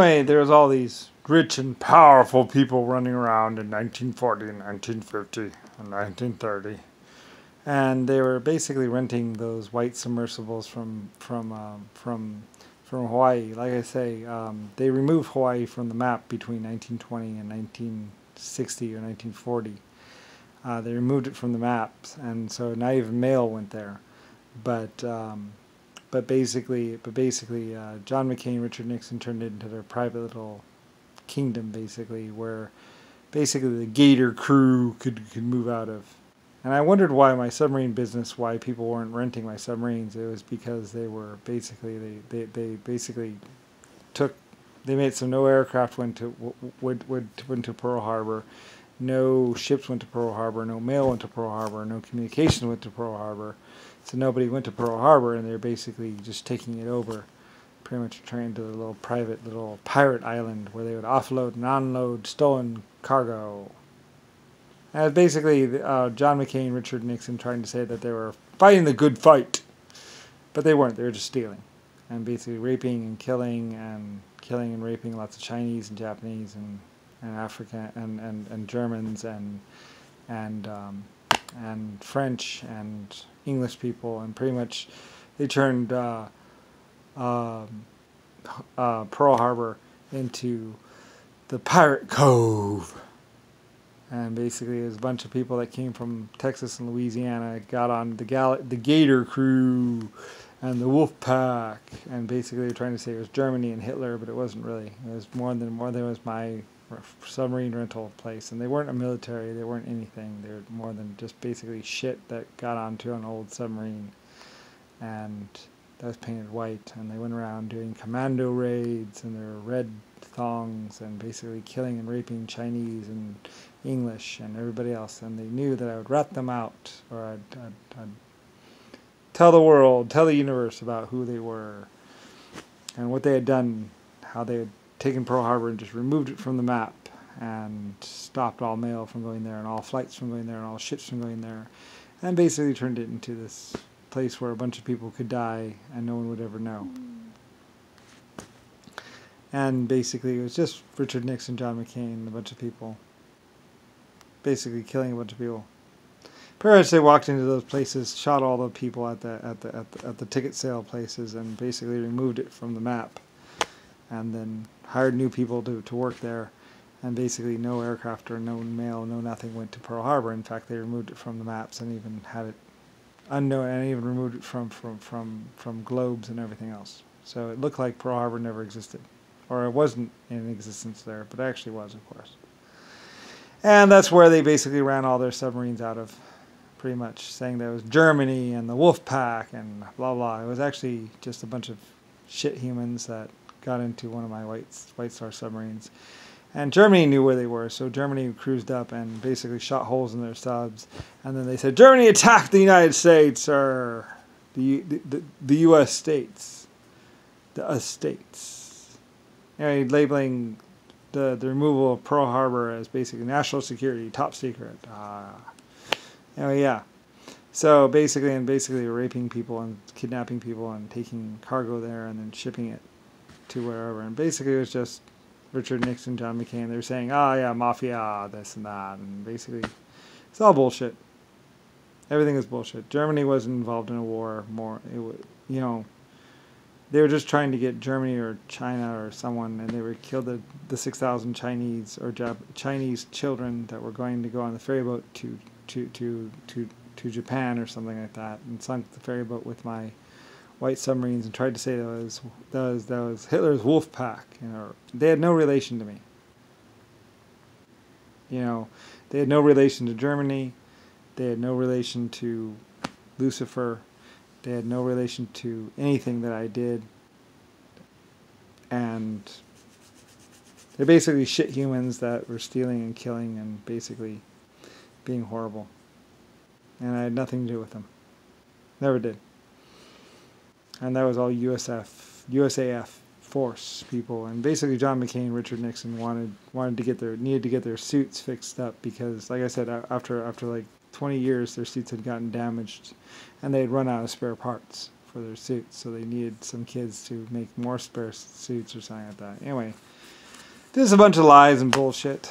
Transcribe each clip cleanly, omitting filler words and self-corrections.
anyway, there was all these rich and powerful people running around in 1940 and 1950 and 1930. And they were basically renting those white submersibles from Hawaii. Like I say, they removed Hawaii from the map between 1920 and 1960 or 1940. They removed it from the maps, and so not even mail went there. But basically, John McCain, Richard Nixon turned it into their private little kingdom, basically, where basically the Gator crew could move out of. And I wondered why my submarine business, why people weren't renting my submarines. It was because they were basically they basically took, they made so no aircraft went to Pearl Harbor, no ships went to Pearl Harbor, no mail went to Pearl Harbor, no communication went to Pearl Harbor, so nobody went to Pearl Harbor, and they're basically just taking it over, pretty much turning to the little private little pirate island where they would offload and unload stolen cargo. And basically, John McCain, Richard Nixon trying to say that they were fighting the good fight. But they weren't. They were just stealing. And basically raping and raping lots of Chinese and Japanese and African and Germans and French and English people. And pretty much they turned Pearl Harbor into the Pirate Cove. And basically, it was a bunch of people that came from Texas and Louisiana, got on the Gator crew and the Wolf Pack, and basically they were trying to say it was Germany and Hitler, but it wasn't really. It was more than it was my submarine rental place, and they weren't a military, they weren't anything. They were more than just basically shit that got onto an old submarine, and that was painted white, and they went around doing commando raids, and there were red thongs, and basically killing and raping Chinese and English and everybody else, and they knew that I would rat them out, or I'd tell the world, tell the universe about who they were and what they had done, how they had taken Pearl Harbor and just removed it from the map and stopped all mail from going there and all flights from going there and all ships from going there, and basically turned it into this place where a bunch of people could die and no one would ever know. And basically it was just Richard Nixon, John McCain, and a bunch of people basically killing a bunch of people. Pretty much they walked into those places, shot all the people at the ticket sale places, and basically removed it from the map, and then hired new people to work there, and basically no aircraft or no mail, no nothing went to Pearl Harbor. In fact, they removed it from the maps and even had it unknown, and even removed it from globes and everything else. So it looked like Pearl Harbor never existed, or it wasn't in existence there, but it actually was, of course. And that's where they basically ran all their submarines out of, pretty much, saying that it was Germany and the Wolf Pack and blah blah. It was actually just a bunch of shit humans that got into one of my White Star submarines. And Germany knew where they were, so Germany cruised up and basically shot holes in their subs. And then they said, Germany attacked the United States, or the U.S. states. The us states. Anyway, labeling the removal of Pearl Harbor as basically national security, top secret. Anyway, yeah. So basically raping people and kidnapping people and taking cargo there and then shipping it to wherever. And basically it was just Richard Nixon, John McCain. They were saying, oh yeah, mafia, this and that. And basically it's all bullshit. Everything is bullshit. Germany wasn't involved in a war more. It was, you know, they were just trying to get Germany or China or someone, and they were killed the 6,000 Chinese or Chinese children that were going to go on the ferry boat to Japan or something like that, and sunk the ferry boat with my white submarines and tried to say that was Hitler's Wolf Pack. You know, they had no relation to me. You know, they had no relation to Germany. They had no relation to Lucifer. They had no relation to anything that I did. And they're basically shit humans that were stealing and killing and basically being horrible. And I had nothing to do with them. Never did. And that was all USAF force people. And basically John McCain, Richard Nixon needed to get their suits fixed up because, like I said, after like 20 years, their suits had gotten damaged, and they had run out of spare parts for their suits, so they needed some kids to make more spare suits or something like that. Anyway, Just a bunch of lies and bullshit.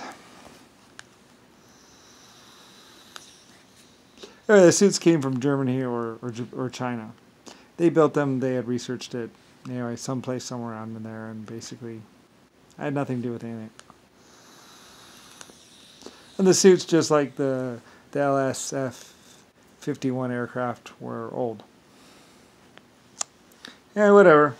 The suits came from Germany or China. They built them. They had researched it. Anyway, someplace somewhere around in there, and basically, I had nothing to do with anything. And the suits, just like the LSF-51 aircraft, were old. Yeah, whatever.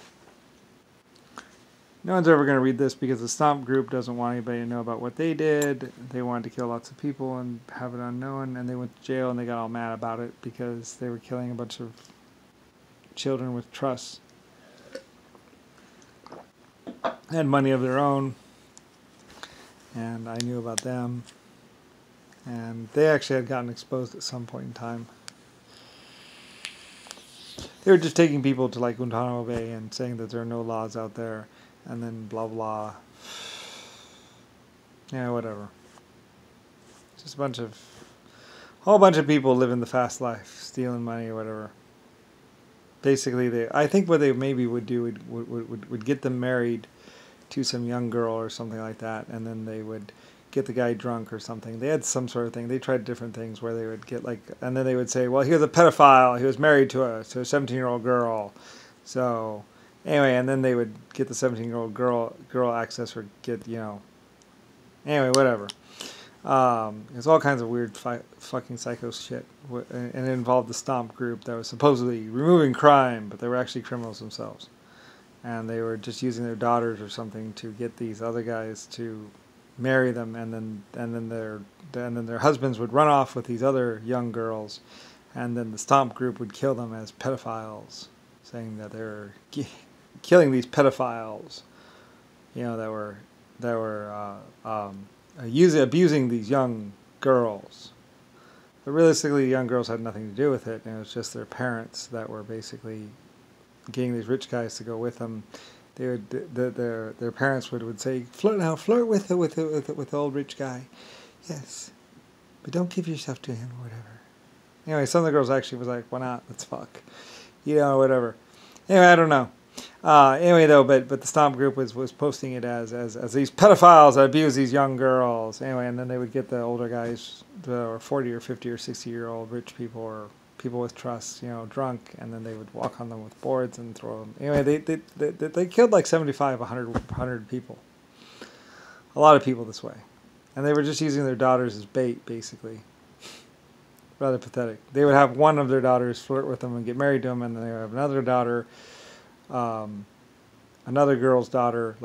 No one's ever going to read this because the Stomp group doesn't want anybody to know about what they did. They wanted to kill lots of people and have it unknown, and they went to jail and they got all mad about it because they were killing a bunch of children with trusts. Had money of their own, and I knew about them. And they actually had gotten exposed at some point in time. They were just taking people to like Guantanamo Bay and saying that there are no laws out there, and then blah blah. Yeah, whatever. Just a whole bunch of people living the fast life, stealing money or whatever. Basically, I think what they maybe would do would get them married to some young girl or something like that, and then they would get the guy drunk or something. They had some sort of thing. They tried different things where they would get like, and then they would say, well, he was a pedophile. He was married to a 17-year-old girl. So anyway, and then they would get the 17-year-old girl access or get, anyway, whatever. It's all kinds of weird fucking psycho shit. And it involved the Stomp group that was supposedly removing crime, but they were actually criminals themselves. And they were just using their daughters or something to get these other guys to marry them, and then their husbands would run off with these other young girls, and then the Stomp group would kill them as pedophiles, saying that they were killing these pedophiles, that were abusing these young girls. But realistically, the young girls had nothing to do with it, and it was just their parents that were basically getting these rich guys to go with them. They would, their parents would say, flirt with the old rich guy. Yes, but don't give yourself to him or whatever. Anyway, some of the girls actually was like, why not? Let's fuck. Whatever. Anyway, I don't know. Anyway, though, but the Stomp group was posting it as these pedophiles that abuse these young girls. Anyway, and then they would get the older guys, or 40 or 50 or 60-year-old rich people or people with trusts, drunk, and then they would walk on them with boards and throw them. Anyway, they killed like 75, 100 people. A lot of people this way. And they were just using their daughters as bait, basically. Rather pathetic. They would have one of their daughters flirt with them and get married to them, and then they would have another daughter, another girl's daughter,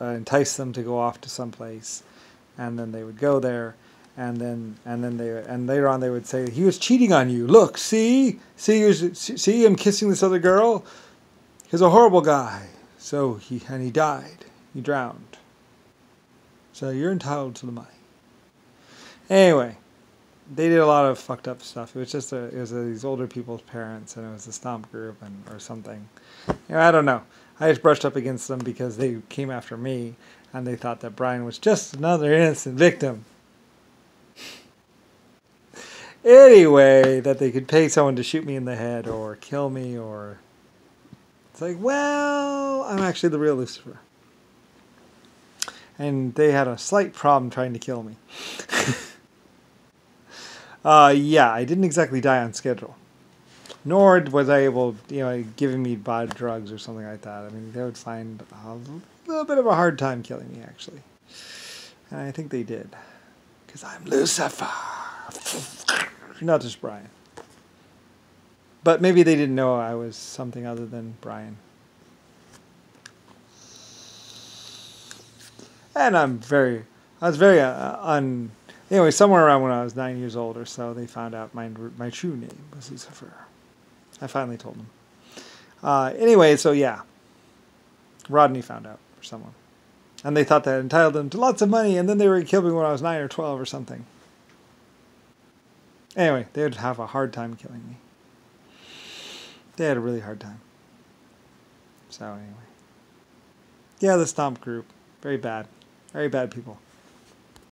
entice them to go off to someplace, and then they would go there. And later on they would say, he was cheating on you. Look, see him kissing this other girl. He's a horrible guy. So he died. He drowned. So you're entitled to the money. Anyway, they did a lot of fucked up stuff. It was just these older people's parents, and it was a Stomp group or something. I don't know. I just brushed up against them because they came after me, and they thought that Brian was just another innocent victim. Anyway, that they could pay someone to shoot me in the head or kill me, or it's like, well, I'm actually the real Lucifer. And they had a slight problem trying to kill me. Yeah, I didn't exactly die on schedule. Nor was I able, giving me bad drugs or something like that. I mean, they would find a little bit of a hard time killing me, actually. And I think they did. Because I'm Lucifer. Not just Brian. But maybe they didn't know I was something other than Brian. And I was very anyway, somewhere around when I was 9 years old or so, they found out my true name was Lucifer. I finally told them. Anyway, so yeah. Rodney found out, or someone. And they thought that entitled them to lots of money, and then they were going to kill me when I was 9 or 12 or something. Anyway, they would have a hard time killing me. They had a really hard time. So anyway. Yeah, the Stomp group. Very bad. Very bad people.